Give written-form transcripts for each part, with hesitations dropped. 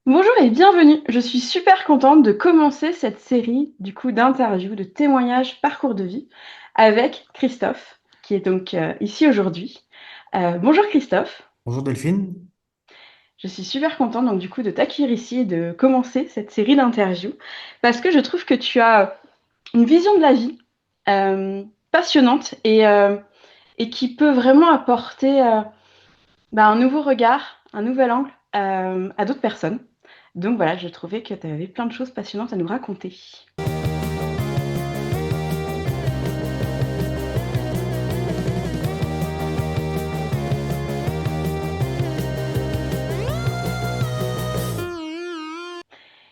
Bonjour et bienvenue. Je suis super contente de commencer cette série d'interviews, de témoignages, parcours de vie avec Christophe, qui est donc ici aujourd'hui. Bonjour Christophe. Bonjour Delphine. Je suis super contente de t'accueillir ici et de commencer cette série d'interviews parce que je trouve que tu as une vision de la vie passionnante et qui peut vraiment apporter un nouveau regard, un nouvel angle à d'autres personnes. Donc voilà, je trouvais que tu avais plein de choses passionnantes à nous raconter.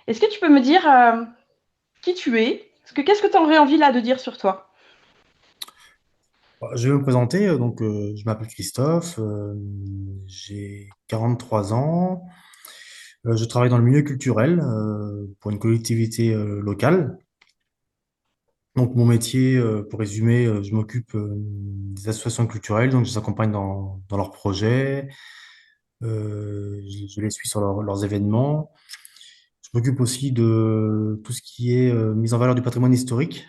Est-ce que tu peux me dire qui tu es? Qu'est-ce que tu aurais envie là de dire sur toi? Je vais me présenter. Je m'appelle Christophe, j'ai 43 ans. Je travaille dans le milieu culturel pour une collectivité locale. Donc, mon métier, pour résumer, je m'occupe des associations culturelles, donc je les accompagne dans leurs projets, je les suis sur leurs événements. Je m'occupe aussi de tout ce qui est mise en valeur du patrimoine historique,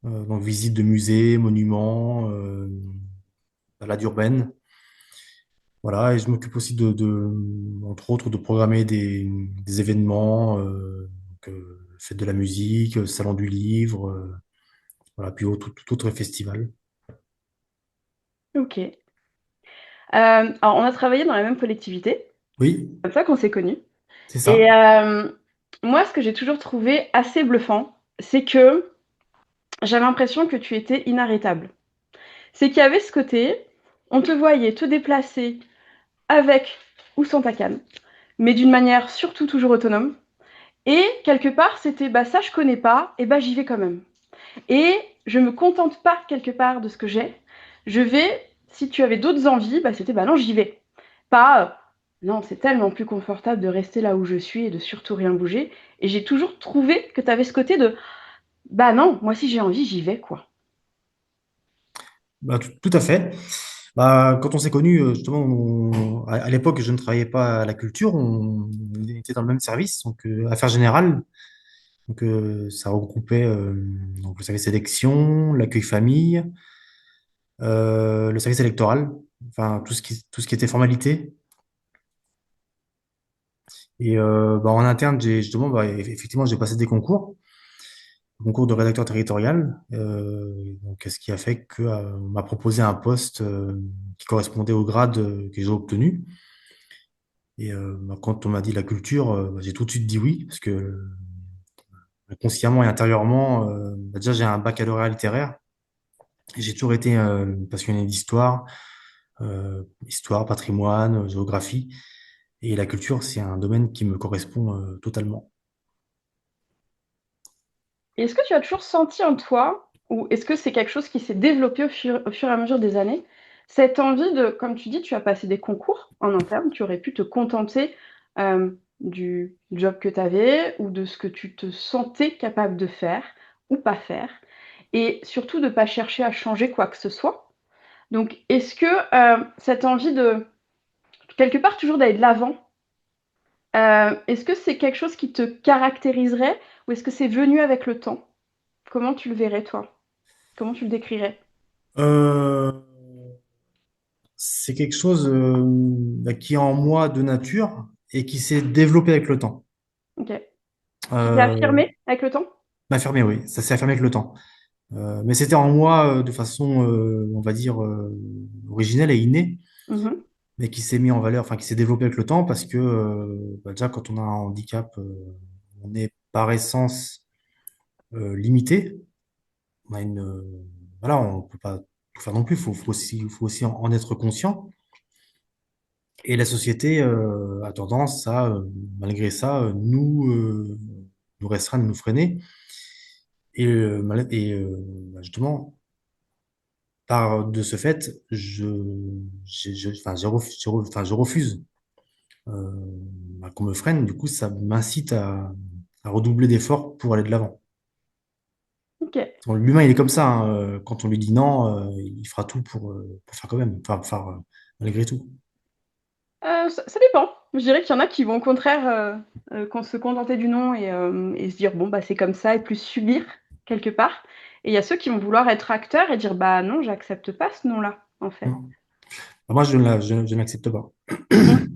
donc visite de musées, monuments, balades urbaines. Voilà, et je m'occupe aussi entre autres, de programmer des événements, fête de la musique, salon du livre, voilà, puis tout autre festival. Ok. Alors, on a travaillé dans la même collectivité, Oui, c'est comme ça qu'on s'est connus. c'est ça. Et moi, ce que j'ai toujours trouvé assez bluffant, c'est que j'avais l'impression que tu étais inarrêtable. C'est qu'il y avait ce côté, on te voyait te déplacer avec ou sans ta canne, mais d'une manière surtout toujours autonome. Et quelque part, c'était bah ça je connais pas, et bah j'y vais quand même. Et je me contente pas quelque part de ce que j'ai. Je vais, si tu avais d'autres envies, bah c'était bah non, j'y vais. Pas non, c'est tellement plus confortable de rester là où je suis et de surtout rien bouger. Et j'ai toujours trouvé que tu avais ce côté de bah non, moi si j'ai envie, j'y vais quoi. Bah, tout à fait. Bah, quand on s'est connus, justement, à l'époque, je ne travaillais pas à la culture, on était dans le même service, donc affaires générales. Donc, ça regroupait donc, le service sélection, l'accueil famille, le service électoral, enfin tout ce qui était formalité. Et bah, en interne, justement, bah, effectivement, j'ai passé des concours de rédacteur territorial, donc ce qui a fait que on m'a proposé un poste qui correspondait au grade que j'ai obtenu. Et bah, quand on m'a dit la culture, bah, j'ai tout de suite dit oui, parce que consciemment et intérieurement, bah, déjà j'ai un baccalauréat littéraire. Et j'ai toujours été passionné d'histoire, histoire, patrimoine, géographie. Et la culture, c'est un domaine qui me correspond totalement. Et est-ce que tu as toujours senti en toi, ou est-ce que c'est quelque chose qui s'est développé au fur et à mesure des années, cette envie de, comme tu dis, tu as passé des concours en interne, tu aurais pu te contenter du job que tu avais ou de ce que tu te sentais capable de faire ou pas faire, et surtout de ne pas chercher à changer quoi que ce soit. Donc, est-ce que cette envie de, quelque part, toujours d'aller de l'avant, est-ce que c'est quelque chose qui te caractériserait ou est-ce que c'est venu avec le temps? Comment tu le verrais, toi? Comment tu le décrirais? Euh, c'est quelque chose bah, qui est en moi de nature et qui s'est développé avec le temps. Ok. Qui s'est Euh, affirmé avec le temps? Affirmé, oui, ça s'est affirmé avec le temps. Mais c'était en moi de façon, on va dire, originelle et innée, Mhm. mais qui s'est mis en valeur, enfin qui s'est développé avec le temps parce que bah, déjà quand on a un handicap, on est par essence limité. On a voilà, on peut pas tout faire non plus. Faut aussi en être conscient. Et la société a tendance à, malgré ça, nous restreindre, nous freiner. Et, bah, justement, par de ce fait, enfin, enfin, je refuse euh, bah, qu'on me freine. Du coup, ça m'incite à redoubler d'efforts pour aller de l'avant. Ok. Bon, l'humain, il est comme ça, hein. Quand on lui dit non, il fera tout pour faire quand même, enfin, pour faire malgré tout. Ça dépend. Je dirais qu'il y en a qui vont au contraire qu'on se contenter du non et se dire bon bah c'est comme ça et plus subir quelque part. Et il y a ceux qui vont vouloir être acteurs et dire bah non, j'accepte pas ce non-là en fait. Non. Moi, je n'accepte pas. Mm.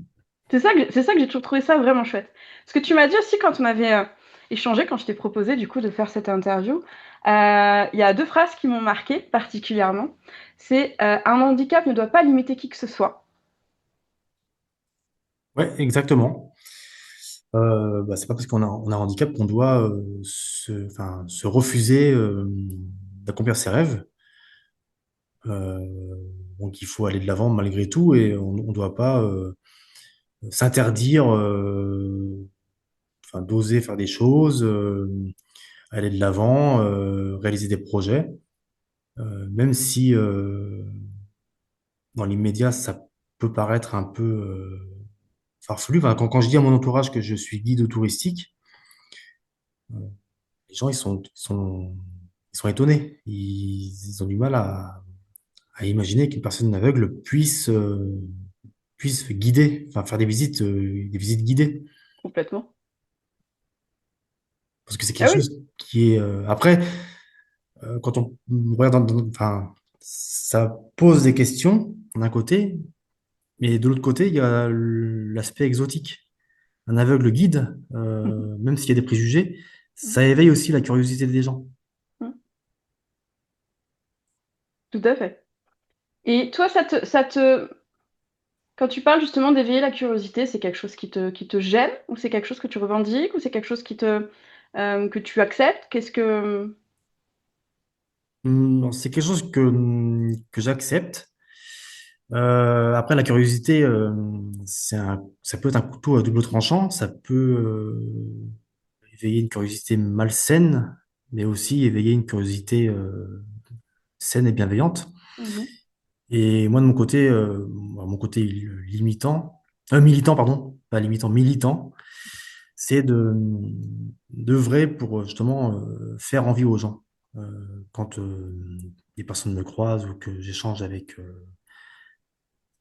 C'est ça que j'ai toujours trouvé ça vraiment chouette. Ce que tu m'as dit aussi quand on avait échangé, quand je t'ai proposé du coup de faire cette interview, il y a deux phrases qui m'ont marqué particulièrement. C'est un handicap ne doit pas limiter qui que ce soit. Ouais, exactement. Bah, c'est pas parce on a un handicap qu'on doit se refuser d'accomplir ses rêves. Euh, donc il faut aller de l'avant malgré tout et on ne doit pas s'interdire, d'oser faire des choses, aller de l'avant, réaliser des projets, même si dans l'immédiat ça peut paraître un peu farfelu. Enfin, quand je dis à mon entourage que je suis guide touristique, les gens ils sont étonnés. Ils ont du mal à imaginer qu'une personne aveugle puisse guider, enfin faire des visites guidées. Complètement. Parce que c'est Ah quelque oui. chose qui est. Après, quand on regarde enfin, ça pose des questions d'un côté, mais de l'autre côté, il y a l'aspect exotique. Un aveugle guide, même s'il y a des préjugés, ça éveille aussi la curiosité des gens. Tout à fait. Et toi, quand tu parles justement d'éveiller la curiosité, c'est quelque chose qui te gêne ou c'est quelque chose que tu revendiques ou c'est quelque chose que tu acceptes? Qu'est-ce que... C'est quelque chose que j'accepte. Après, la curiosité, ça peut être un couteau à double tranchant. Ça peut éveiller une curiosité malsaine, mais aussi éveiller une curiosité saine et bienveillante. Mhm, Et moi, de mon côté militant, pardon, pas limitant, militant, c'est d'œuvrer pour justement faire envie aux gens. Quand des personnes me croisent ou que j'échange avec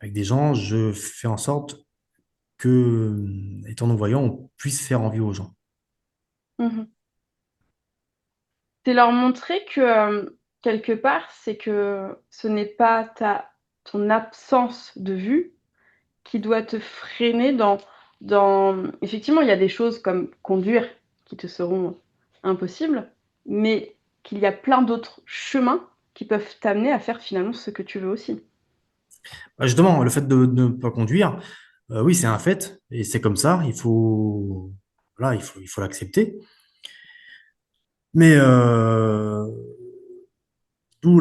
des gens, je fais en sorte que, étant non-voyant, on puisse faire envie aux gens. mhm. C'est leur montrer que quelque part, c'est que ce n'est pas ton absence de vue qui doit te freiner dans... Effectivement, il y a des choses comme conduire qui te seront impossibles, mais qu'il y a plein d'autres chemins qui peuvent t'amener à faire finalement ce que tu veux aussi. Justement, le fait de ne pas conduire, oui, c'est un fait, et c'est comme ça, voilà, il faut l'accepter. Mais d'où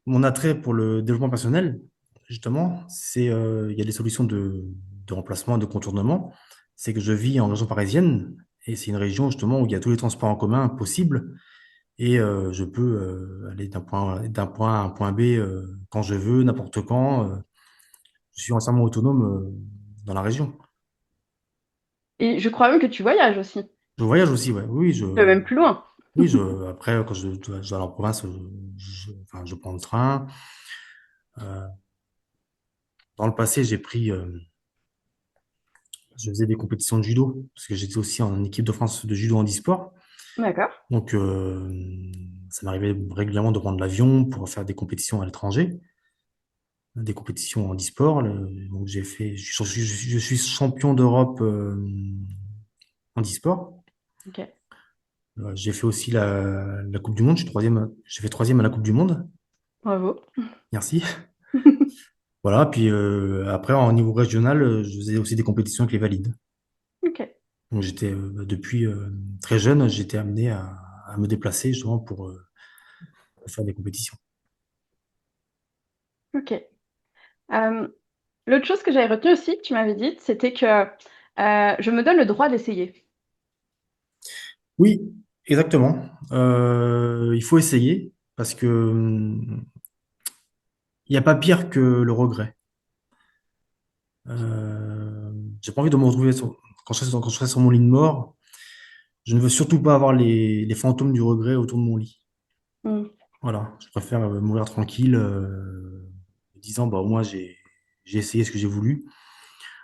mon attrait pour le développement personnel, justement, il y a des solutions de remplacement, de contournement. C'est que je vis en région parisienne, et c'est une région justement où il y a tous les transports en commun possibles, et je peux aller d'un point A à un point B quand je veux, n'importe quand. Je suis entièrement autonome dans la région. Et je crois même que tu voyages aussi. Je voyage aussi, ouais. Tu vas même plus loin. Après, quand je dois aller en province, je prends le train. Euh, dans le passé, je faisais des compétitions de judo, parce que j'étais aussi en équipe de France de judo handisport. D'accord. Donc, ça m'arrivait régulièrement de prendre l'avion pour faire des compétitions à l'étranger, des compétitions handisport. Donc, je suis champion d'Europe handisport. Ok. J'ai fait aussi la Coupe du Monde. J'ai fait troisième à la Coupe du Monde. Bravo. Merci. Voilà. Puis après, en niveau régional, je faisais aussi des compétitions avec les valides. Ok. Donc, depuis très jeune, j'étais amené à me déplacer justement pour faire des compétitions. Ok. Euh, L'autre chose que j'avais retenue aussi, que tu m'avais dit, c'était que je me donne le droit d'essayer. Oui, exactement. Il faut essayer parce que il n'y a pas pire que le regret. J'ai pas envie de me retrouver quand je serai sur mon lit de mort. Je ne veux surtout pas avoir les fantômes du regret autour de mon lit. Mm. Voilà, je préfère mourir tranquille, en disant bah au moins j'ai essayé ce que j'ai voulu.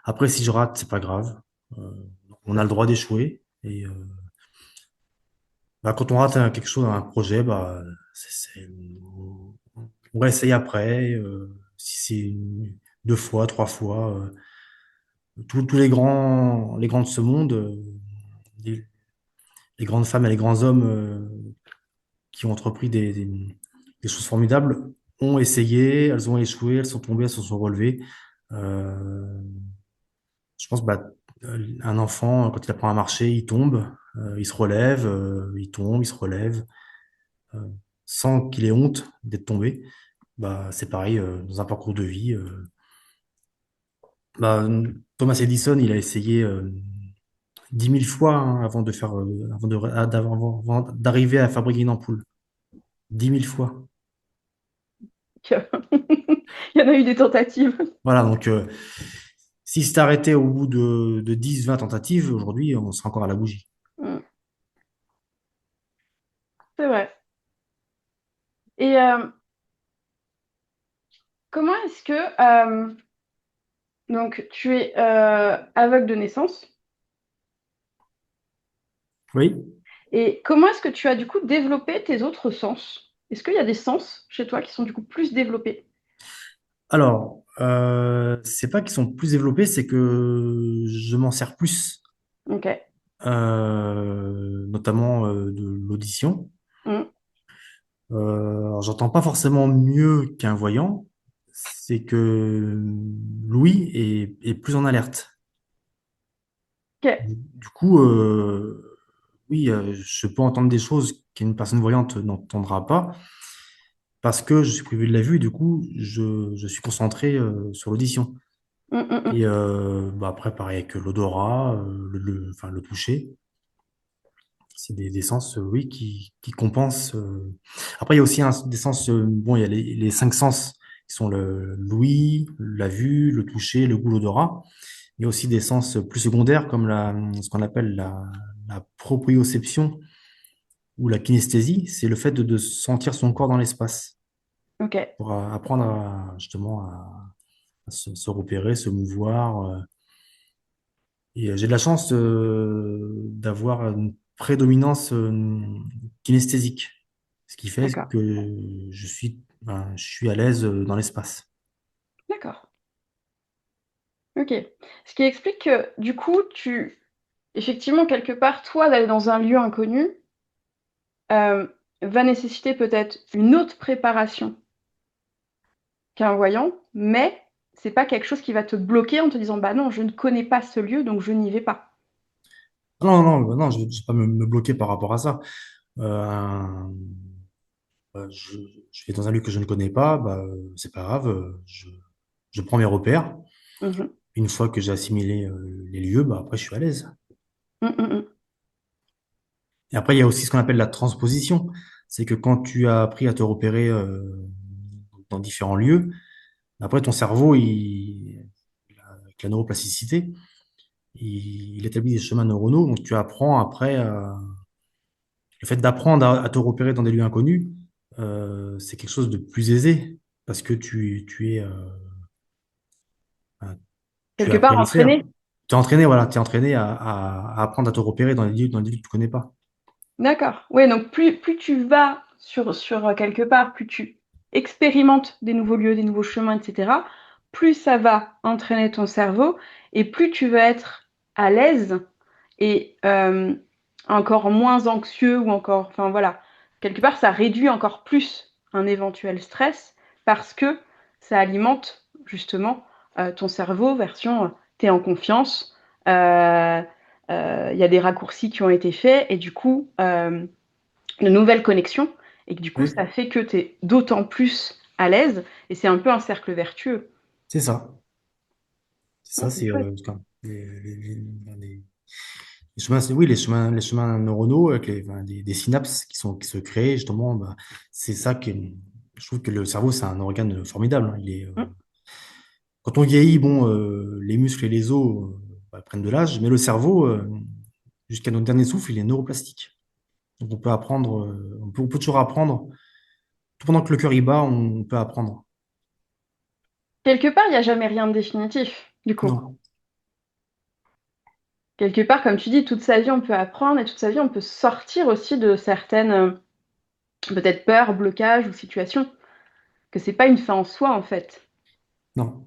Après, si je rate, c'est pas grave. Euh, on a le droit d'échouer. Et bah, quand on rate quelque chose, un projet, bah, on réessaye après. Si c'est deux fois, trois fois. Tous les grands de ce monde, les, les grandes femmes et les grands hommes qui ont entrepris des choses formidables ont essayé, elles ont échoué, elles sont tombées, elles se sont relevées. Euh, je pense bah, un enfant, quand il apprend à marcher, il tombe, il se relève, il tombe, il se relève, euh, sans qu'il ait honte d'être tombé. Bah, c'est pareil dans un parcours de vie. Bah, Thomas Edison, il a essayé 10 000 fois hein, avant de faire, avant d'arriver à fabriquer une ampoule. 10 000 fois. Il y en a eu des tentatives. Voilà, donc si c'était arrêté au bout de 10, 20 tentatives, aujourd'hui, on serait encore à la bougie. Mm, c'est vrai. Et comment est-ce que donc tu es aveugle de naissance Oui. et comment est-ce que tu as du coup développé tes autres sens? Est-ce qu'il y a des sens chez toi qui sont du coup plus développés? Alors, c'est pas qu'ils sont plus développés, c'est que je m'en sers plus, Ok. notamment de l'audition. Mm, Alors, j'entends pas forcément mieux qu'un voyant, c'est que l'ouïe est plus en alerte. ok. Du coup, oui, je peux entendre des choses qu'une personne voyante n'entendra pas parce que je suis privé de la vue et du coup, je suis concentré sur l'audition. Mm, mm, Et mm. bah après, pareil avec l'odorat, enfin, le toucher, c'est des sens, oui, qui compensent. Après, il y a aussi des sens, bon, il y a les cinq sens qui sont l'ouïe, la vue, le toucher, le goût, l'odorat. Il y a aussi des sens plus secondaires comme ce qu'on appelle la proprioception ou la kinesthésie. C'est le fait de sentir son corps dans l'espace Ok. pour apprendre justement à se repérer, se mouvoir. Et j'ai de la chance d'avoir une prédominance kinesthésique, ce qui fait D'accord. que je suis à l'aise dans l'espace. D'accord. Ok. Ce qui explique que du coup, effectivement, quelque part, toi, d'aller dans un lieu inconnu, euh, va nécessiter peut-être une autre préparation qu'un voyant, mais c'est pas quelque chose qui va te bloquer en te disant bah non, je ne connais pas ce lieu, donc je n'y vais pas. Non, non, non, non, je ne vais pas me bloquer par rapport à ça. Euh, je vais dans un lieu que je ne connais pas, bah, c'est pas grave, je prends mes repères. Mhm. Une fois que j'ai assimilé les lieux, bah, après je suis à l'aise. Mm, mm, mm. Et après, il y a aussi ce qu'on appelle la transposition. C'est que quand tu as appris à te repérer dans différents lieux, après ton cerveau, avec la neuroplasticité, il établit des chemins neuronaux. Donc tu apprends après, le fait d'apprendre à te repérer dans des lieux inconnus, c'est quelque chose de plus aisé parce que euh, tu as Quelque appris part à le faire. entraîné. Tu es entraîné, voilà, tu es entraîné à apprendre à te repérer dans des lieux que tu connais pas. D'accord. Oui, donc plus tu vas sur quelque part, plus tu expérimentes des nouveaux lieux, des nouveaux chemins, etc., plus ça va entraîner ton cerveau et plus tu vas être à l'aise et encore moins anxieux ou encore, enfin voilà, quelque part, ça réduit encore plus un éventuel stress parce que ça alimente justement ton cerveau, version t'es en confiance, euh, il y a des raccourcis qui ont été faits et du coup, de nouvelles connexions et que du coup, ça Oui, fait que tu es d'autant plus à l'aise et c'est un peu un cercle vertueux. c'est ça. C'est ça, C'est c'est chouette. les chemins, oui, les chemins neuronaux avec enfin, des synapses qui se créent, justement, bah, c'est ça qui je trouve que le cerveau, c'est un organe formidable. Hein. Mm. Quand on vieillit, bon, les muscles et les os bah, prennent de l'âge, mais le cerveau, jusqu'à notre dernier souffle, il est neuroplastique. Donc on peut apprendre, on peut toujours apprendre. Tout pendant que le cœur y bat, on peut apprendre. Quelque part, il n'y a jamais rien de définitif, du coup. Non. quelque part, comme tu dis, toute sa vie, on peut apprendre et toute sa vie, on peut sortir aussi de certaines, peut-être peurs, blocages ou situations. Que c'est pas une fin en soi, en fait. Non,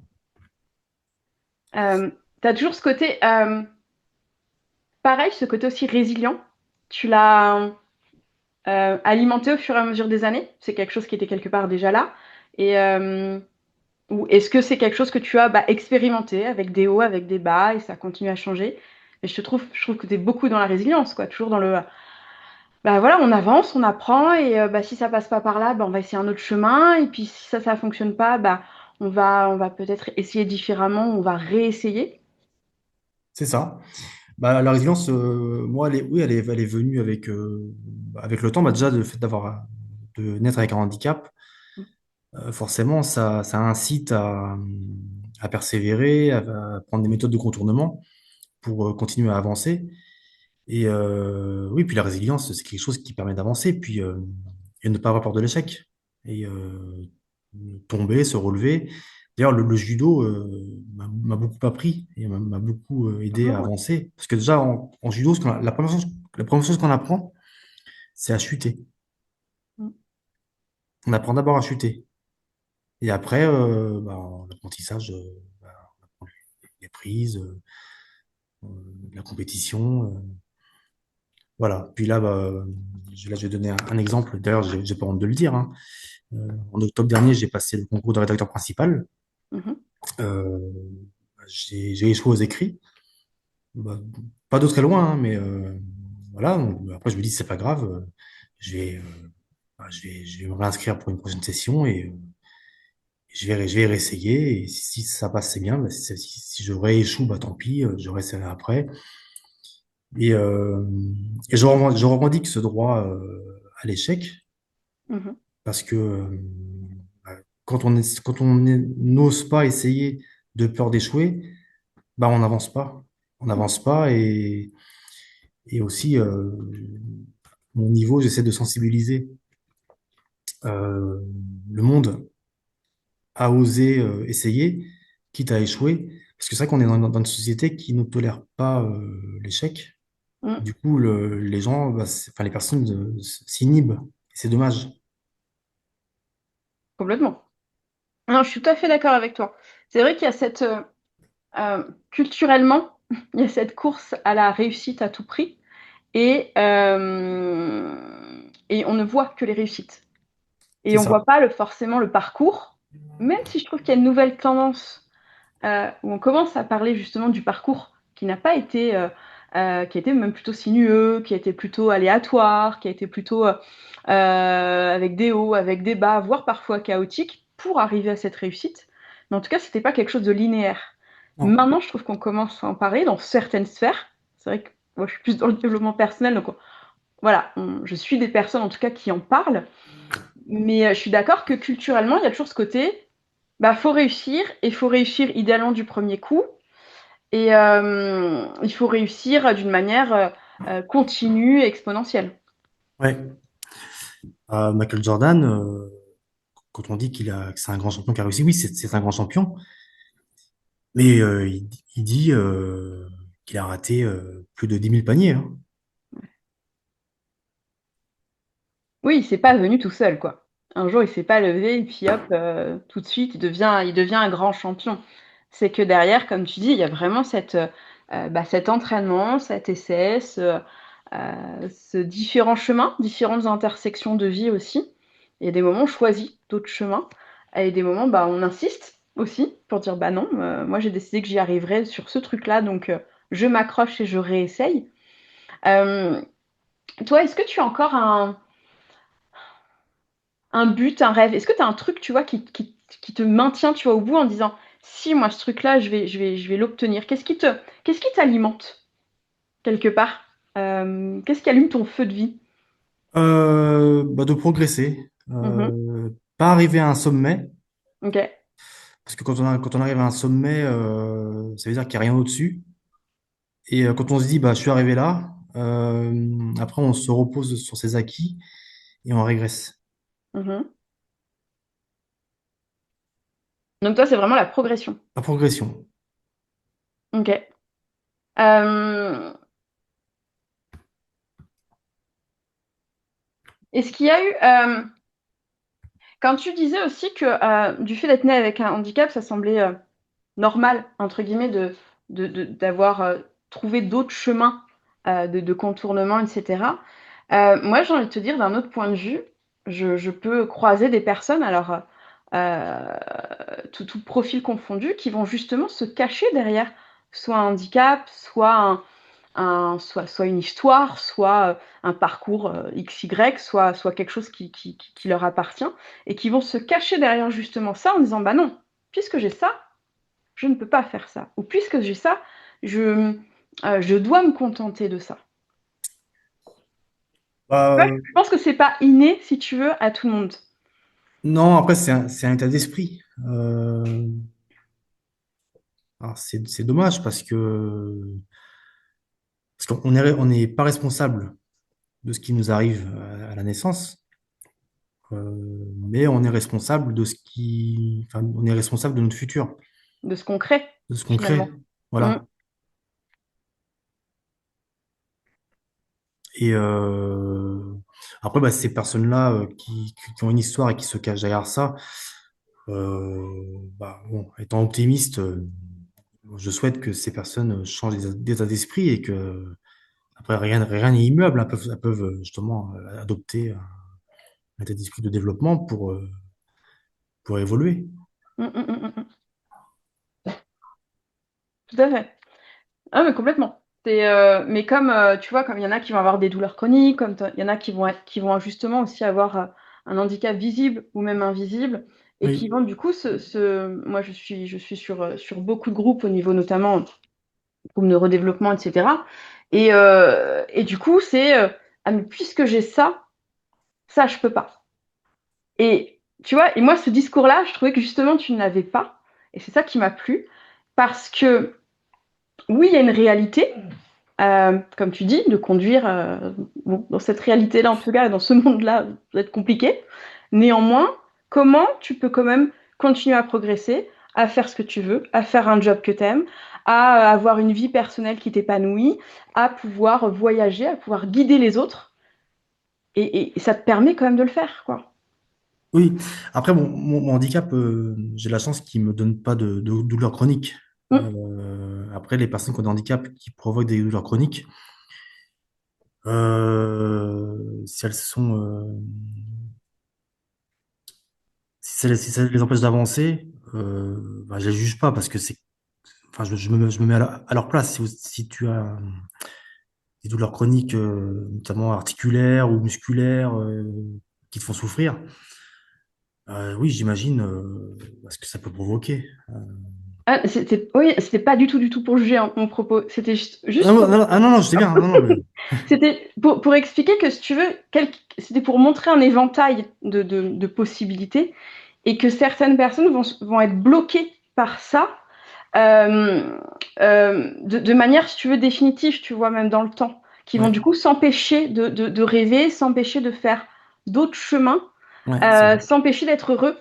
Tu as toujours ce côté, pareil, ce côté aussi résilient. Tu l'as alimenté au fur et à mesure des années. C'est quelque chose qui était quelque part déjà là. Et ou est-ce que c'est quelque chose que tu as expérimenté avec des hauts, avec des bas et ça continue à changer? Et je trouve que tu es beaucoup dans la résilience, quoi. Toujours dans le, bah voilà, on avance, on apprend et si ça passe pas par là, on va essayer un autre chemin. Et puis si ça fonctionne pas, on va peut-être essayer différemment, on va réessayer. c'est ça. Bah, la résilience, moi, oui, elle est venue avec le temps. Bah, déjà, le fait de naître avec un handicap, forcément, ça incite à persévérer, à prendre des méthodes de contournement pour continuer à avancer. Et oui, puis la résilience, c'est quelque chose qui permet d'avancer, puis et ne pas avoir peur de l'échec. Et tomber, se relever. D'ailleurs, le judo m'a beaucoup appris et m'a beaucoup aidé à Ah, avancer. Parce que déjà, en judo, la première chose qu'on apprend, c'est à chuter. ouais. On apprend d'abord à chuter. Et après, l'apprentissage, on apprend les prises, la compétition. Voilà. Puis là, là, je vais donner un exemple. D'ailleurs, j'ai pas honte de le dire, hein. En octobre dernier, j'ai passé le concours de rédacteur principal. Mhm. Euh, j'ai échoué aux écrits. Bah, pas de très loin, hein, mais voilà. Donc, après, je me dis, c'est pas grave. Je vais, je vais me réinscrire pour une prochaine session et je vais réessayer. Et si ça passe, c'est bien. Mais si je rééchoue, bah, tant pis. Je réessayerai après. Et, je revendique ce droit à l'échec Mhm. parce que quand n'ose pas essayer de peur d'échouer, bah, on n'avance pas. On n'avance pas et aussi mon niveau, j'essaie de sensibiliser euh, le monde à oser essayer, quitte à échouer. Parce que c'est vrai qu'on est dans une société qui ne tolère pas l'échec. Mhm. Du coup, les gens, enfin, les personnes s'inhibent. C'est dommage. Complètement. Non, je suis tout à fait d'accord avec toi. C'est vrai qu'il y a cette, culturellement, il y a cette course à la réussite à tout prix et on ne voit que les réussites. Et C'est on ça. voit pas forcément le parcours, même si je trouve qu'il y a une nouvelle tendance où on commence à parler justement du parcours qui n'a pas été, qui a été même plutôt sinueux, qui a été plutôt aléatoire, qui a été plutôt avec des hauts, avec des bas, voire parfois chaotique, pour arriver à cette réussite. Mais en tout cas, c'était pas quelque chose de linéaire. Non. Maintenant, je trouve qu'on commence à en parler dans certaines sphères. C'est vrai que moi, je suis plus dans le développement personnel, donc voilà, je suis des personnes en tout cas qui en parlent. Mais je suis d'accord que culturellement, il y a toujours ce côté, faut réussir, et il faut réussir idéalement du premier coup. Et il faut réussir d'une manière continue et exponentielle. Ouais. Michael Jordan, quand on dit que c'est un grand champion qui a réussi, oui, c'est un grand champion. Mais il dit qu'il a raté plus de 10 000 paniers, hein. Oui, il s'est pas venu tout seul, quoi. Un jour, il s'est pas levé et puis hop, tout de suite, il devient un grand champion. C'est que derrière, comme tu dis, il y a vraiment cet entraînement, cet essai, ce différents chemins, différentes intersections de vie aussi. Il y a des moments, on choisit d'autres chemins. Et des moments, on insiste aussi pour dire, bah non, moi j'ai décidé que j'y arriverai sur ce truc-là, donc je m'accroche et je réessaye. Euh, Toi, est-ce que tu as encore un but, un rêve? Est-ce que tu as un truc, tu vois, qui te maintient, tu vois, au bout en disant, si moi ce truc-là, je vais l'obtenir. Qu'est-ce qui t'alimente quelque part? Qu'est-ce qui allume ton feu de vie? De progresser. Mhm. Pas arriver à un sommet, Ok. parce que quand on arrive à un sommet, ça veut dire qu'il n'y a rien au-dessus. Et quand on se dit, bah, je suis arrivé là, après on se repose sur ses acquis et on régresse. Mhm. Donc toi, c'est vraiment la progression. La progression. Ok. Euh, Est-ce qu'il y a eu, quand tu disais aussi que du fait d'être né avec un handicap, ça semblait normal, entre guillemets, d'avoir trouvé d'autres chemins de contournement, etc. Moi, j'ai envie de te dire, d'un autre point de vue, je peux croiser des personnes, alors euh, tout profil confondu, qui vont justement se cacher derrière soit un handicap, soit une histoire, soit un parcours XY, soit quelque chose qui leur appartient, et qui vont se cacher derrière justement ça en disant, bah non, puisque j'ai ça, je ne peux pas faire ça. Ou puisque j'ai ça, je dois me contenter de ça. Ouais, Euh, je pense que c'est pas inné, si tu veux, à tout le monde. non, après, c'est un état d'esprit. Alors c'est dommage parce on n'est pas responsable de ce qui nous arrive à la naissance, mais on est responsable enfin, on est responsable de notre futur, De ce qu'on crée, de ce qu'on crée. finalement. Mm. Voilà. Et après, bah, ces personnes-là qui ont une histoire et qui se cachent derrière ça, bah, bon, étant optimiste, je souhaite que ces personnes changent d'état d'esprit et que après rien n'est immeuble, hein, elles peuvent justement adopter un état d'esprit de développement pour évoluer. Mm, mm, mm, mm. Tout à fait. Ah, mais complètement. Mais comme, tu vois, comme il y en a qui vont avoir des douleurs chroniques, il y en a qui vont justement aussi avoir un handicap visible ou même invisible, et qui Oui, vont du coup moi je suis sur beaucoup de groupes au niveau notamment groupe neurodéveloppement, etc. Et du coup, ah, mais puisque j'ai ça, ça, je peux pas. Et tu vois, et moi, ce discours-là, je trouvais que justement, tu ne l'avais pas. Et c'est ça qui m'a plu. Parce que, oui, il y a une réalité, comme tu dis, de conduire bon, dans cette réalité-là, en tout cas, dans ce monde-là, ça va être compliqué. Néanmoins, comment tu peux quand même continuer à progresser, à faire ce que tu veux, à faire un job que tu aimes, à avoir une vie personnelle qui t'épanouit, à pouvoir voyager, à pouvoir guider les autres. Et ça te permet quand même de le faire, quoi. oui. Après, mon handicap, j'ai la chance qu'il me donne pas de douleurs chroniques. Mm, Après, les personnes qui ont des handicaps qui provoquent des douleurs chroniques, si elles sont, si ça les empêche d'avancer, bah, je les juge pas parce que enfin, je me mets à leur place. Si tu as des douleurs chroniques, notamment articulaires ou musculaires, qui te font souffrir, oui, j'imagine ce que ça peut provoquer. ah, oui, c'était pas du tout pour juger hein, mon propos. C'était Ah, juste non, pour, non, ah, non, non, je sais bien. Non, non, mais... c'était pour expliquer que si tu veux, c'était pour montrer un éventail de possibilités et que certaines personnes vont être bloquées par ça euh, de manière, si tu veux, définitive, tu vois, même dans le temps, qui vont Ouais, du coup s'empêcher de rêver, s'empêcher de faire d'autres chemins, ouais, c'est vrai. s'empêcher d'être heureux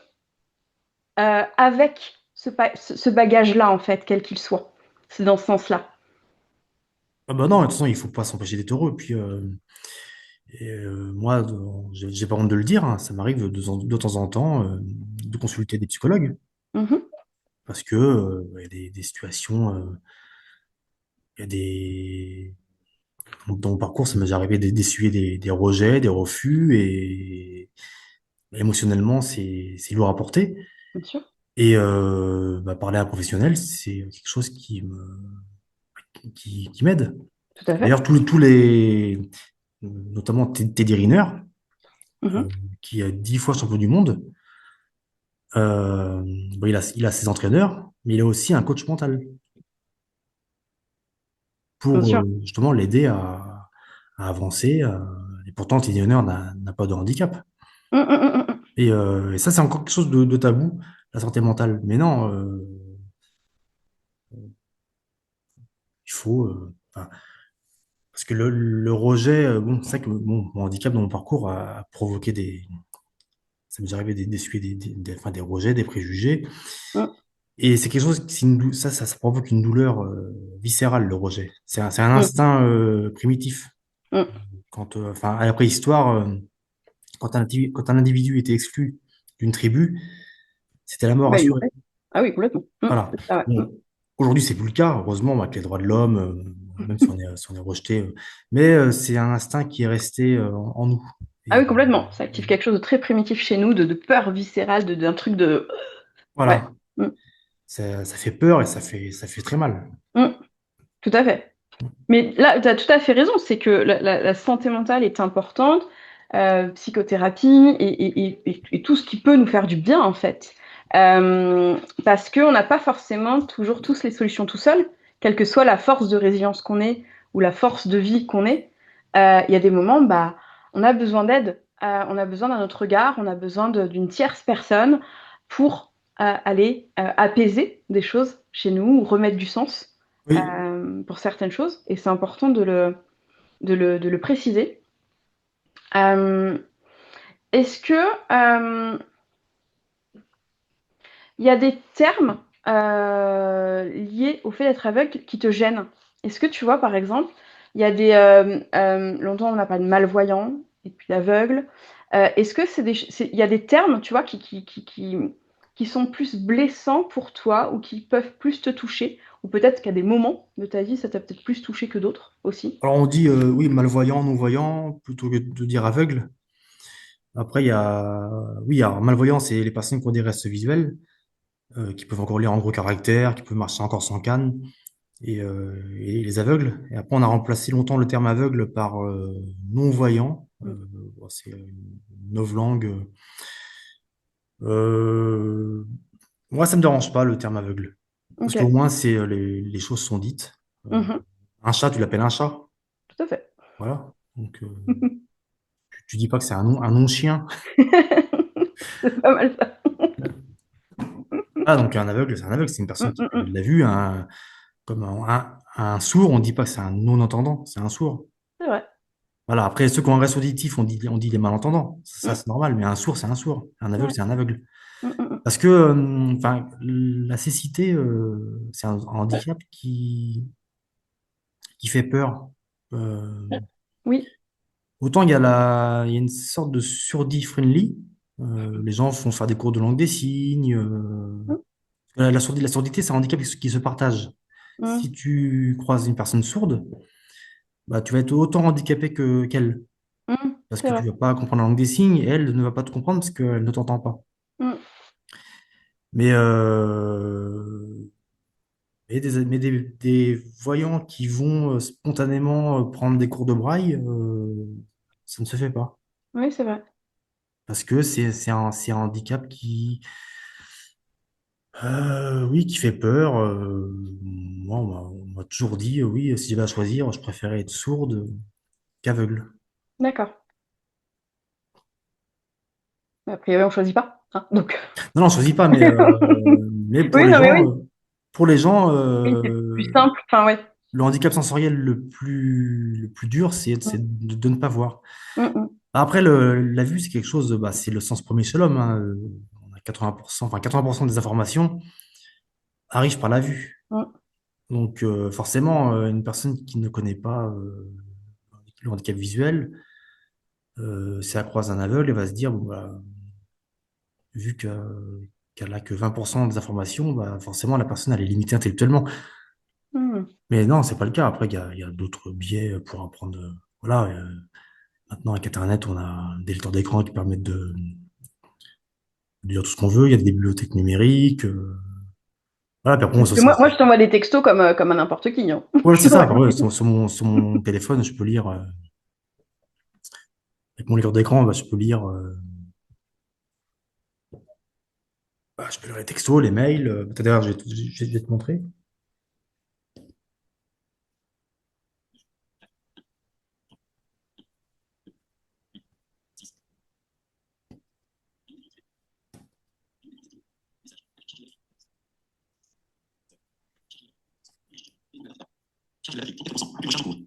avec ce bagage-là, en fait, quel qu'il soit. C'est dans ce sens-là. Ah bah non, de toute façon, il faut pas s'empêcher d'être heureux. Puis, moi, j'ai pas honte de le dire, hein, ça m'arrive de temps en temps de consulter des psychologues Mhm, parce que il y a des situations, il y a dans mon parcours, ça m'est déjà arrivé d'essuyer des rejets, des refus et émotionnellement, c'est lourd à porter. bien sûr. Et bah, parler à un professionnel, c'est quelque chose qui m'aide. Tout à fait. D'ailleurs, notamment Teddy Riner, Mhm, euh, qui est 10 fois champion du monde, bon, il a ses entraîneurs, mais il a aussi un coach mental bien pour sûr. justement l'aider à avancer. Et pourtant, Teddy Riner n'a pas de handicap. Mm. Et ça, c'est encore quelque chose de tabou, la santé mentale. Mais non, il faut. Enfin, parce que le rejet, bon, c'est vrai que bon, mon handicap dans mon parcours a provoqué ça m'est déjà arrivé d'essuyer enfin, des rejets, des préjugés. Mm. Et c'est quelque chose, ça provoque une douleur viscérale, le rejet. C'est un Mm, instinct primitif. mm. Enfin, à la préhistoire, quand un individu était exclu d'une tribu, c'était la mort Bah, il assurée. mourait. Ah oui, complètement. Voilà. C'est ça, ouais. Bon, aujourd'hui, c'est plus le cas, heureusement, avec les droits de l'homme, même si on est rejeté. Mais c'est un instinct qui est resté en nous. Ah Et oui, complètement. Ça active quelque chose de très primitif chez nous, de peur viscérale, d'un truc de... Ouais. voilà, Mm, ça fait peur et ça fait très mal. mm, tout à fait. Mais là, tu as tout à fait raison, c'est que la santé mentale est importante, psychothérapie et tout ce qui peut nous faire du bien, en fait. Parce qu'on n'a pas forcément toujours tous les solutions tout seul, quelle que soit la force de résilience qu'on ait ou la force de vie qu'on ait. Il y a des moments, bah, on a besoin d'aide, on a besoin d'un autre regard, on a besoin d'une tierce personne pour aller apaiser des choses chez nous ou remettre du sens Oui, pour certaines choses, et c'est important de le préciser. Euh, Est-ce que il y a des termes liés au fait d'être aveugle qui te gênent? Est-ce que tu vois, par exemple, il y a longtemps on n'a pas de malvoyant et puis d'aveugle. Est-ce que il y a des termes, tu vois, qui sont plus blessants pour toi ou qui peuvent plus te toucher? Ou peut-être qu'à des moments de ta vie, ça t'a peut-être plus touché que d'autres aussi. alors on dit oui, malvoyant, non-voyant, plutôt que de dire aveugle. Après, il y a, oui, alors malvoyant, c'est les personnes qui ont des restes visuels, qui peuvent encore lire en gros caractères, qui peuvent marcher encore sans canne, et les aveugles. Et après, on a remplacé longtemps le terme aveugle par non-voyant. Mm. Bon, c'est une novlangue. Euh, Moi, ça me dérange pas le terme aveugle, parce Ok. qu'au moins, c'est les choses sont dites. Euh, Mhm. un chat, tu l'appelles un chat, Tout à fait. voilà. Donc, tu dis pas que c'est un non-chien. C'est pas mal ça. Ah, donc un aveugle, c'est un aveugle, c'est une personne Mm, qui mm, perd de mm. la vue. Comme un sourd, on dit pas que c'est un non-entendant, c'est un sourd. C'est vrai. Voilà. Après, ceux qui ont un reste auditif, on dit les malentendants. Ça, Mm. c'est normal. Mais un sourd, c'est un sourd. Un aveugle, Ouais. c'est un aveugle. Mm, mm, mm. Parce que, enfin, la cécité, c'est un handicap qui fait peur. Euh, Oui. Autant il y a une sorte de surdit friendly. Les gens font faire des cours de langue des signes. Mm, La surdité, c'est un handicap qui se partage. Si mm, tu croises une personne sourde, bah, tu vas être autant handicapé qu'elle. Parce c'est que tu vrai. vas pas comprendre la langue des signes et elle ne va pas te comprendre parce qu'elle ne t'entend pas. Mm, Mais, des voyants qui vont spontanément prendre des cours de braille, ça ne se fait pas. oui, c'est vrai. Parce que c'est un handicap oui, qui fait peur. Moi, on m'a toujours dit, oui, si j'avais à choisir, je préférais être sourde qu'aveugle. D'accord. A priori, on choisit pas, hein, donc. Non, non, je choisis pas, mais Oui, non, mais oui. pour les gens, Oui, c'est plus simple. Enfin, ouais. le handicap sensoriel le plus dur, c'est Mm, de ne pas voir. mm, mm, Après, la vue, c'est quelque chose, bah, c'est le sens premier chez l'homme, hein. On a 80%, enfin 80% des informations arrivent par la vue. mm, Donc, forcément, une personne qui ne connaît pas le handicap visuel, si elle croise un aveugle, elle va se dire, bon, bah, vu qu'elle a que 20% des informations, bah, forcément, la personne, elle est limitée intellectuellement. mm. Mais non, c'est pas le cas. Après, il y a d'autres biais pour apprendre. Voilà. Maintenant, avec Internet, on a des lecteurs d'écran qui permettent de lire tout ce qu'on veut. Il y a des bibliothèques numériques. Voilà. Puis après, Parce que moi, je t'envoie des textos comme à n'importe qui, hein. ouais, c'est ça. Ouais. Enfin, ouais, sur mon téléphone, je peux lire. Avec mon lecteur d'écran, bah, je peux lire. Bah, je peux lire les textos, les mails. D'ailleurs, je vais te montrer.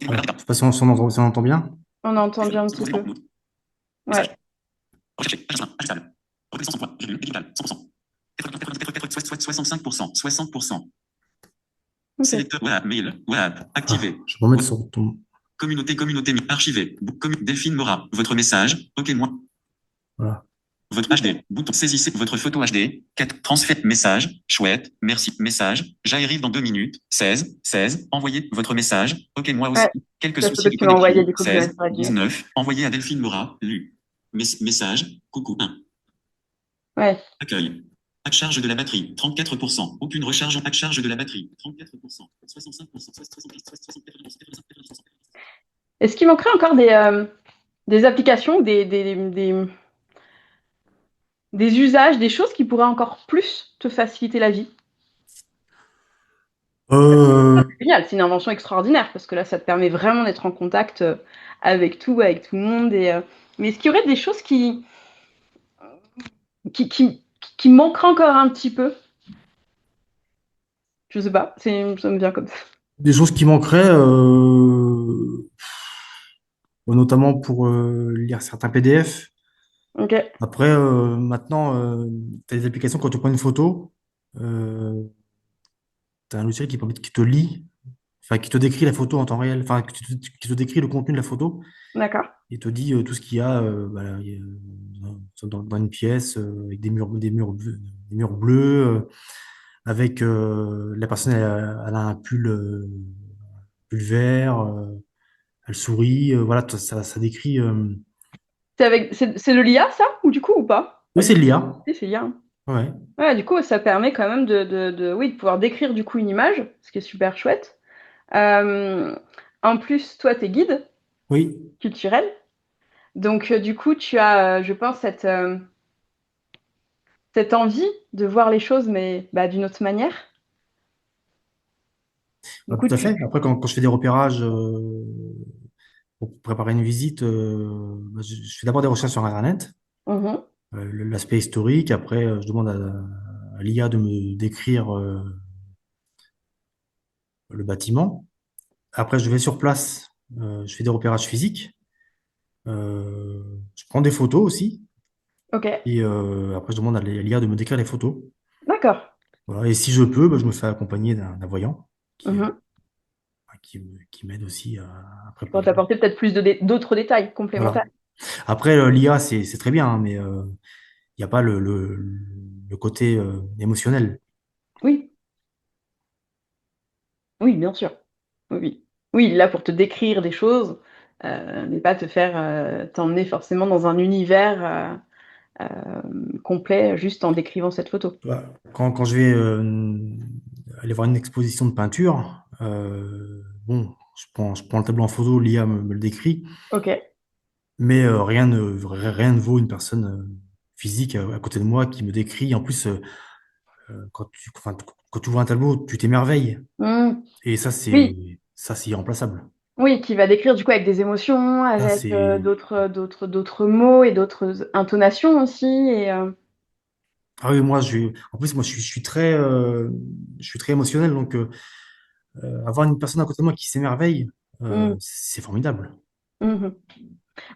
Voilà. Je sais pas si on entend bien. On entend bien un petit peu. Ouais. 65%, 60%. Ok. Sélecteur WhatsApp, mail, WhatsApp, Ah, activé. je vais remettre sur ton. Communauté, archivé. Delphine Mora, votre message, ok moi. Voilà. Votre Ok. HD, bouton, saisissez votre photo HD, 4, transfert, message, chouette, merci, message, j'arrive dans 2 minutes, 16, envoyez votre message, ok moi aussi, Ouais. quelques La photo soucis que de tu m'as envoyée, connexion, du coup, que je vais 16, mettre sur la Gmail. 19, envoyé à Delphine Mora, lu. Message, coucou 1, Ouais. accueil. À charge de la batterie, 34%. Aucune recharge à charge de la batterie, 34%. 65%. 70%. Est-ce qu'il manquerait encore des applications, des usages, des choses qui pourraient encore plus te faciliter la vie? Euh, C'est génial, c'est une invention extraordinaire parce que là, ça te permet vraiment d'être en contact avec tout le monde. Mais est-ce qu'il y aurait des choses qui, qui, qui manqueraient encore un petit peu? Je sais pas, ça me vient comme ça. des choses qui manqueraient, notamment pour lire certains PDF. Ok, Après, maintenant, tu as des applications quand tu prends une photo, euh, tu as un logiciel qui te lit, enfin qui te décrit la photo en temps réel, enfin qui te décrit le contenu de la photo d'accord. et te dit tout ce qu'il y a, voilà, dans une pièce avec des murs bleus, avec la personne, elle a un pull vert, elle sourit, voilà, ça décrit. C'est de l'IA, ça? Ou du coup, ou pas? Oui, Pas c'est du de tout. l'IA. Si, c'est l'IA, hein. Ouais. Ouais, du coup, ça permet quand même oui, de pouvoir décrire du coup une image, ce qui est super chouette. Euh, En plus, toi, t'es guide Oui. culturel. Donc, du coup, tu as, je pense, cette envie de voir les choses, mais bah, d'une autre manière. Du Bah, coup, tout à fait. Après, quand je fais des repérages pour préparer une visite, bah, je fais d'abord des recherches sur Internet, Mhm. l'aspect historique. Après, je demande à l'IA de me décrire le bâtiment. Après, je vais sur place, je fais des repérages physiques. Je prends des photos aussi. Ok, Et après, je demande à l'IA de me décrire les photos. d'accord. Voilà. Et si je peux, bah, je me fais accompagner d'un voyant Mhm. qui m'aide aussi à Qui pourrait préparer. t'apporter peut-être plus d'autres détails Voilà. complémentaires. Après, l'IA, c'est très bien, hein, mais il n'y a pas le côté émotionnel. Oui, oui, bien sûr. Oui, oui. Oui, là, pour te décrire des choses, mais pas te faire t'emmener forcément dans un univers complet juste en décrivant cette photo. Tu vois, quand je vais aller voir une exposition de peinture, bon, je prends le tableau en photo, l'IA me le décrit, Ok. mais rien ne vaut une personne physique à côté de moi qui me décrit. En plus, enfin, quand tu vois un tableau, tu t'émerveilles. Hmm. Et Oui, ça, c'est irremplaçable. oui, qui va décrire du coup avec des émotions, Ça, avec c'est. d'autres mots et d'autres intonations aussi. Ah oui, en plus, moi, je suis très émotionnel, donc avoir une personne à côté de moi qui s'émerveille, Hmm, c'est formidable. mhm.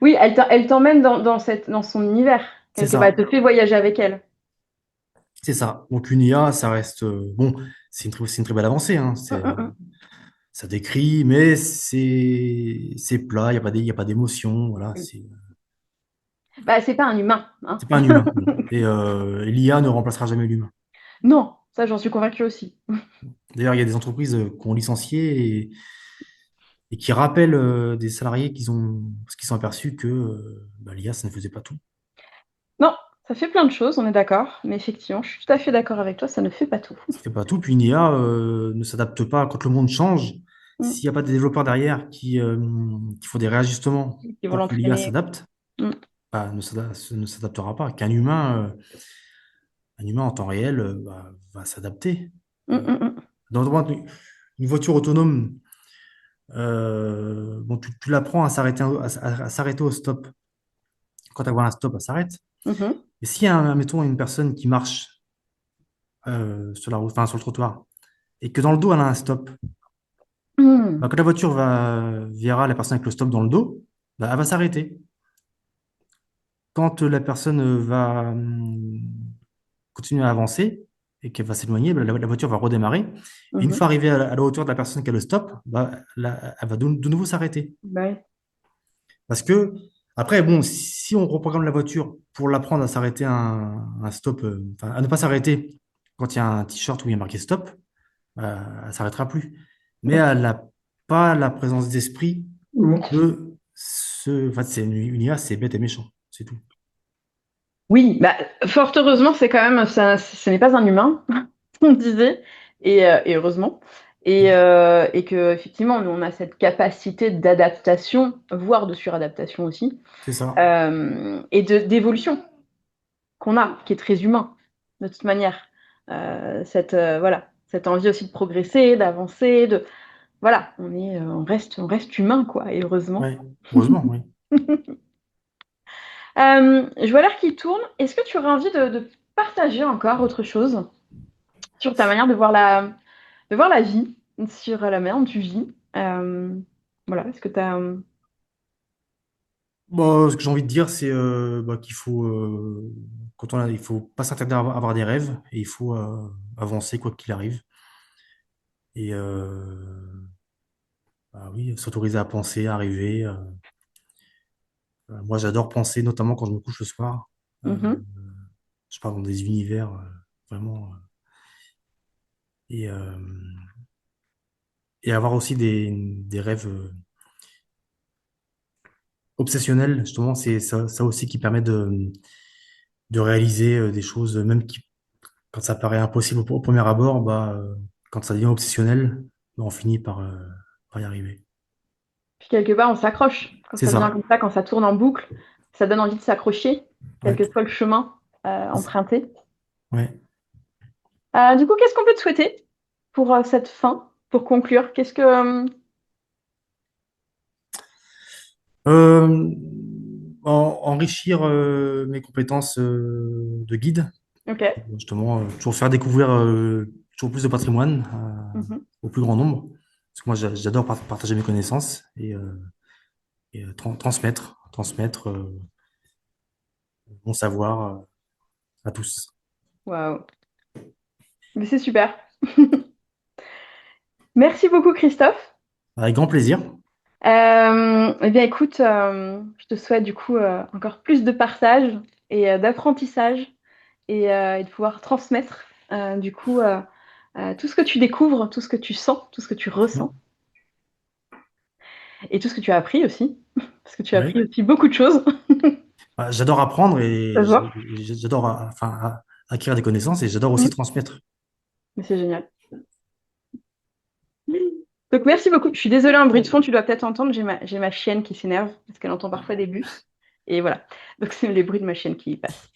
Oui, elle t'emmène dans son univers, C'est quelque part. Elle ça, te fait voyager avec elle. c'est ça. Donc une IA, ça reste bon, c'est une très belle avancée, hein. Hmm, hmm, hmm. Ça décrit, mais c'est plat, il y a pas d'émotion, voilà, Oui. Bah, c'est pas un humain, hein. c'est pas un humain. Non. Et l'IA ne remplacera jamais l'humain. Non, ça j'en suis convaincue aussi. D'ailleurs, il y a des entreprises qui ont licencié et qui rappellent des salariés parce qu'ils sont aperçus que bah, l'IA, ça ne faisait pas tout. Non, ça fait plein de choses, on est d'accord. Mais effectivement, je suis tout à fait d'accord avec toi, ça ne fait pas tout. Ça fait pas tout. Puis une IA ne s'adapte pas quand le monde change. Hmm. S'il n'y a pas des développeurs derrière qui font des réajustements Ils vont pour que l'IA l'entraîner. s'adapte, Hmm, bah, ne s'adaptera pas. Un humain en temps réel va s'adapter. hmm, Euh, hmm, hmm. dans une voiture autonome, bon, tu l'apprends à s'arrêter au stop. Quand tu vois un stop, elle s'arrête. Mhm. Et s'il y a, mettons, une personne qui marche sur la route, enfin, sur le trottoir, et que dans le dos, elle a un stop, bah, Hmm. quand la voiture verra la personne avec le stop dans le dos, bah, elle va s'arrêter. Quand la personne va continuer à avancer, et qu'elle va s'éloigner, bah, la voiture va redémarrer. Et une Mhm. fois arrivée à la hauteur de la personne qui a le stop, bah, elle va de nouveau s'arrêter. Bah oui. Parce que, après, bon, si on reprogramme la voiture pour l'apprendre à s'arrêter un stop, enfin, à ne pas s'arrêter quand il y a un t-shirt où il y a marqué stop, elle ne s'arrêtera plus. Mais Ok. elle n'a pas la présence d'esprit de enfin, c'est une IA, c'est bête et méchant, c'est tout. Oui, bah, fort heureusement, c'est quand même, ça, ce n'est pas un humain, on disait, et heureusement. Et que effectivement, nous, on a cette capacité d'adaptation, voire de suradaptation aussi, C'est ça. et d'évolution qu'on a, qui est très humain, de toute manière. Voilà, cette envie aussi de progresser, d'avancer, voilà, on reste humain, quoi, et heureusement. Ouais, heureusement, oui. Je vois l'heure qui tourne. Est-ce que tu aurais envie de partager encore autre chose sur ta manière de voir la vie, sur la manière dont tu vis? Voilà, est-ce que tu as... Bon, ce que j'ai envie de dire, c'est bah, qu'il faut, il faut pas s'interdire à avoir des rêves et il faut avancer quoi qu'il arrive. Et bah oui, s'autoriser à penser, à rêver. Moi, j'adore penser, notamment quand je me couche le soir. Euh, Mhm. je pars dans des univers vraiment. Et, et avoir aussi des rêves obsessionnels, justement, c'est ça aussi qui permet de réaliser des choses, même quand ça paraît impossible au premier abord, bah, quand ça devient obsessionnel, bah, on finit par y arriver. Puis quelque part, on s'accroche. Quand C'est ça devient ça. comme ça, quand ça tourne en boucle, ça donne envie de s'accrocher, quel Ouais. que soit le chemin emprunté. Ouais. Du coup, qu'est-ce qu'on peut te souhaiter pour cette fin, pour conclure? Qu'est-ce que... Euh, enrichir mes compétences de guide, Ok. justement, toujours faire découvrir toujours plus de patrimoine Mhm. au plus grand nombre. Parce que moi, j'adore partager mes connaissances et transmettre mon savoir à tous. Waouh. Mais c'est super. Merci beaucoup, Christophe. Avec grand plaisir. Eh bien, écoute, je te souhaite du coup encore plus de partage et d'apprentissage et de pouvoir transmettre du coup tout ce que tu découvres, tout ce que tu sens, tout ce que tu ressens et tout ce que tu as appris aussi, parce que tu as appris Ouais. aussi beaucoup de choses. Bah, j'adore apprendre Ça et se voit. j'adore enfin, acquérir des connaissances et j'adore aussi Mm. transmettre. Mais c'est génial. Donc merci beaucoup. Je suis désolée, un bruit de fond, tu dois peut-être entendre. J'ai ma chienne qui s'énerve parce qu'elle entend parfois des bus. Et voilà. Donc c'est les bruits de ma chienne qui passent.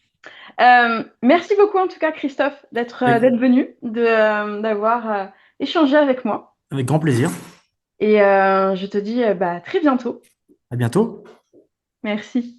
Merci beaucoup en tout cas Christophe Avec, d'être venu, d'avoir échangé avec moi. avec grand plaisir. Et je te dis bah, à très bientôt. À bientôt. Merci.